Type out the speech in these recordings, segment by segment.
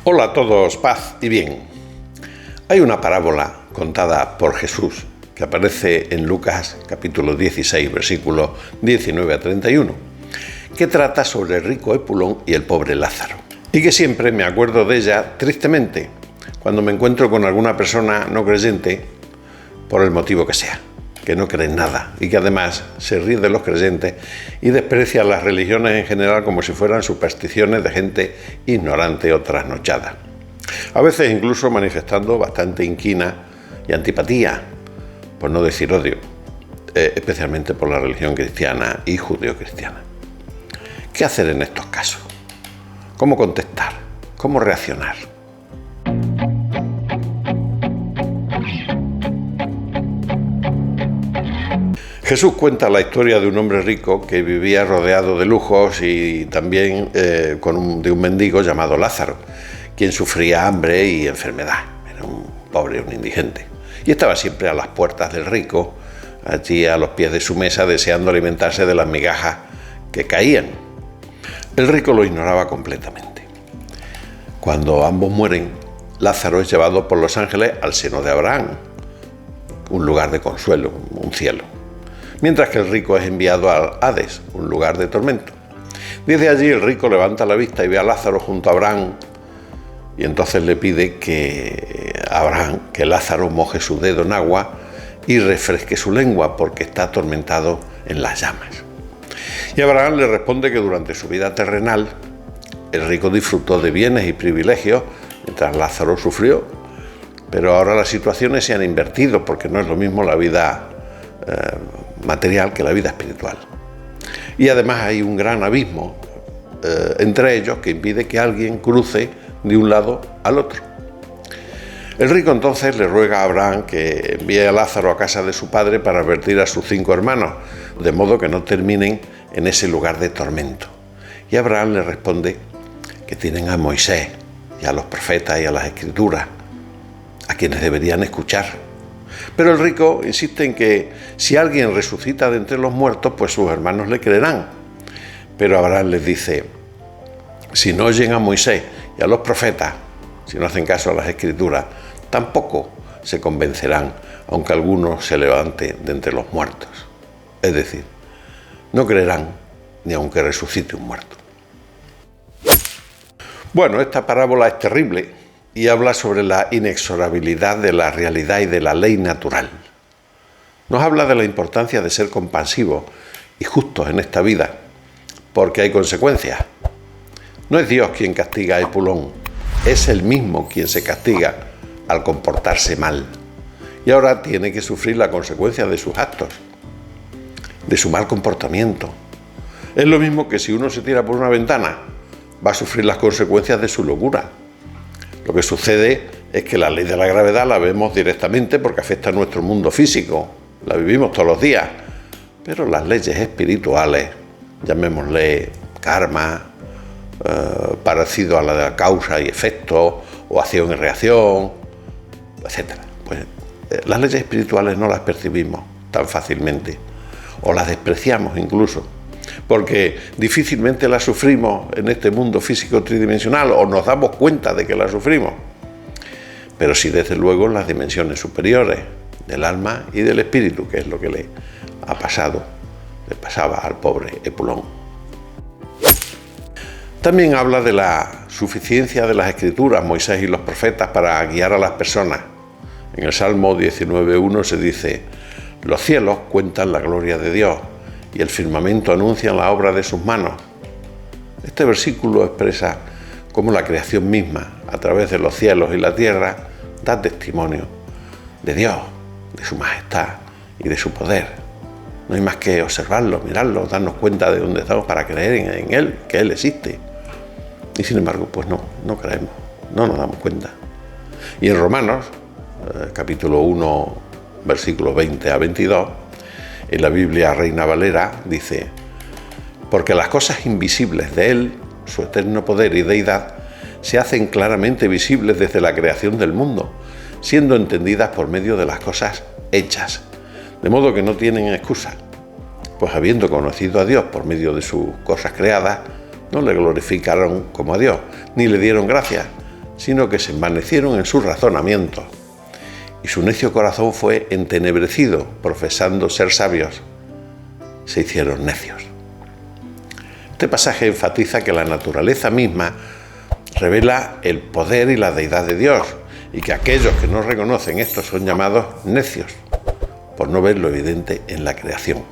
Hola a todos, paz y bien. Hay una parábola contada por Jesús que aparece en Lucas capítulo 16, versículos 19 a 31, que trata sobre el rico Epulón y el pobre Lázaro. Y que siempre me acuerdo de ella tristemente cuando me encuentro con alguna persona no creyente, por el motivo que sea, que no cree en nada y que además se ríe de los creyentes y desprecia las religiones en general como si fueran supersticiones de gente ignorante o trasnochada. A veces incluso manifestando bastante inquina y antipatía, por no decir odio, especialmente por la religión cristiana y judeocristiana. ¿Qué hacer en estos casos? ¿Cómo contestar? ¿Cómo reaccionar? Jesús cuenta la historia de un hombre rico que vivía rodeado de lujos y también de un mendigo llamado Lázaro, quien sufría hambre y enfermedad. Era un pobre, un indigente. Y estaba siempre a las puertas del rico, allí a los pies de su mesa, deseando alimentarse de las migajas que caían. El rico lo ignoraba completamente. Cuando ambos mueren, Lázaro es llevado por los ángeles al seno de Abraham, un lugar de consuelo, un cielo, mientras que el rico es enviado al Hades, un lugar de tormento. Desde allí el rico levanta la vista y ve a Lázaro junto a Abraham, y entonces le pide a Abraham que Lázaro moje su dedo en agua y refresque su lengua porque está atormentado en las llamas. Y Abraham le responde que durante su vida terrenal el rico disfrutó de bienes y privilegios mientras Lázaro sufrió, pero ahora las situaciones se han invertido porque no es lo mismo la vida material que la vida espiritual. Y además hay un gran abismo entre ellos que impide que alguien cruce de un lado al otro. El rico entonces le ruega a Abraham que envíe a Lázaro a casa de su padre para advertir a sus 5 hermanos, de modo que no terminen en ese lugar de tormento. Y Abraham le responde que tienen a Moisés y a los profetas y a las escrituras, a quienes deberían escuchar. Pero el rico insiste en que si alguien resucita de entre los muertos, pues sus hermanos le creerán. Pero Abraham les dice, si no oyen a Moisés y a los profetas, si no hacen caso a las escrituras, tampoco se convencerán, aunque alguno se levante de entre los muertos. Es decir, no creerán ni aunque resucite un muerto. Bueno, esta parábola es terrible y habla sobre la inexorabilidad de la realidad y de la ley natural. Nos habla de la importancia de ser compasivos y justos en esta vida, porque hay consecuencias. No es Dios quien castiga a Epulón, es él mismo quien se castiga al comportarse mal. Y ahora tiene que sufrir la consecuencia de sus actos, de su mal comportamiento. Es lo mismo que si uno se tira por una ventana, va a sufrir las consecuencias de su locura. Lo que sucede es que la ley de la gravedad la vemos directamente porque afecta a nuestro mundo físico, la vivimos todos los días, pero las leyes espirituales, llamémosle karma, parecido a la de la causa y efecto, o acción y reacción, etc. Pues las leyes espirituales no las percibimos tan fácilmente, o las despreciamos incluso, porque difícilmente las sufrimos en este mundo físico tridimensional o nos damos cuenta de que las sufrimos, pero sí desde luego en las dimensiones superiores del alma y del espíritu, que es lo que le pasaba al pobre Epulón. También habla de la suficiencia de las escrituras, Moisés y los profetas, para guiar a las personas. En el Salmo 19:1 se dice, los cielos cuentan la gloria de Dios y el firmamento anuncia la obra de sus manos. Este versículo expresa cómo la creación misma, a través de los cielos y la tierra, da testimonio de Dios, de su majestad y de su poder. No hay más que observarlo, mirarlo, darnos cuenta de dónde estamos para creer en Él, que Él existe. Y sin embargo, pues no creemos, no nos damos cuenta. Y en Romanos, capítulo 1, versículos 20 a 22, en la Biblia Reina Valera dice, porque las cosas invisibles de Él, su eterno poder y deidad, se hacen claramente visibles desde la creación del mundo, siendo entendidas por medio de las cosas hechas, de modo que no tienen excusa, pues habiendo conocido a Dios por medio de sus cosas creadas, no le glorificaron como a Dios, ni le dieron gracias, sino que se envanecieron en sus razonamientos, y su necio corazón fue entenebrecido, profesando ser sabios, se hicieron necios. Este pasaje enfatiza que la naturaleza misma revela el poder y la deidad de Dios, y que aquellos que no reconocen esto son llamados necios, por no ver lo evidente en la creación.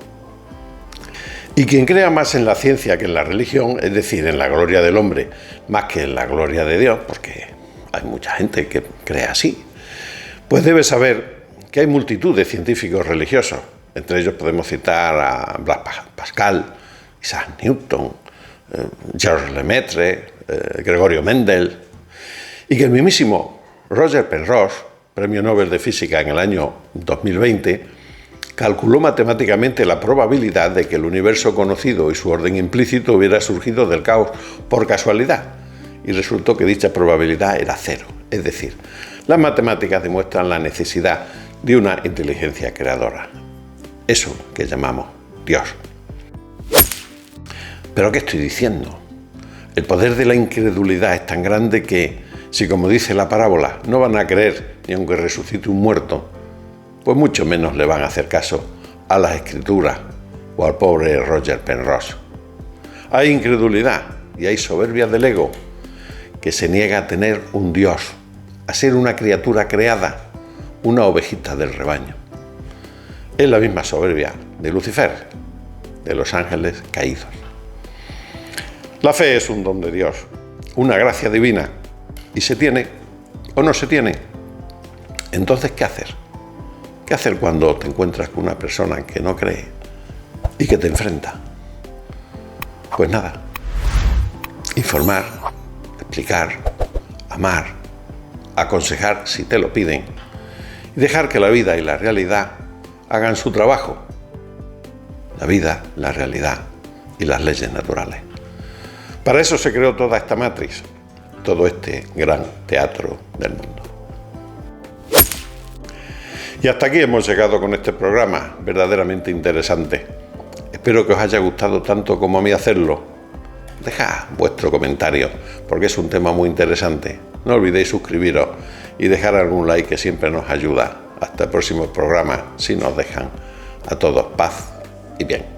Y quien crea más en la ciencia que en la religión, es decir, en la gloria del hombre, más que en la gloria de Dios, porque hay mucha gente que cree así, pues debe saber que hay multitud de científicos religiosos. Entre ellos podemos citar a Blaise Pascal, Isaac Newton, Georges Lemaitre, Gregorio Mendel, y que el mismísimo Roger Penrose, premio Nobel de Física en el año 2020, calculó matemáticamente la probabilidad de que el universo conocido y su orden implícito hubiera surgido del caos por casualidad, y resultó que dicha probabilidad era cero. Es decir, las matemáticas demuestran la necesidad de una inteligencia creadora. Eso que llamamos Dios. ¿Pero qué estoy diciendo? El poder de la incredulidad es tan grande que, si como dice la parábola, no van a creer ni aunque resucite un muerto, pues mucho menos le van a hacer caso a las Escrituras o al pobre Roger Penrose. Hay incredulidad y hay soberbia del ego que se niega a tener un Dios, a ser una criatura creada, una ovejita del rebaño. Es la misma soberbia de Lucifer, de los ángeles caídos. La fe es un don de Dios, una gracia divina, y se tiene o no se tiene. Entonces, ¿qué hacer? ¿Qué hacer cuando te encuentras con una persona que no cree y que te enfrenta? Pues nada, informar, explicar, amar, aconsejar si te lo piden y dejar que la vida y la realidad hagan su trabajo. La vida, la realidad y las leyes naturales. Para eso se creó toda esta matriz, todo este gran teatro del mundo. Y hasta aquí hemos llegado con este programa, verdaderamente interesante. Espero que os haya gustado tanto como a mí hacerlo. Dejad vuestro comentario, porque es un tema muy interesante. No olvidéis suscribiros y dejar algún like, que siempre nos ayuda. Hasta el próximo programa, si nos dejan. A todos paz y bien.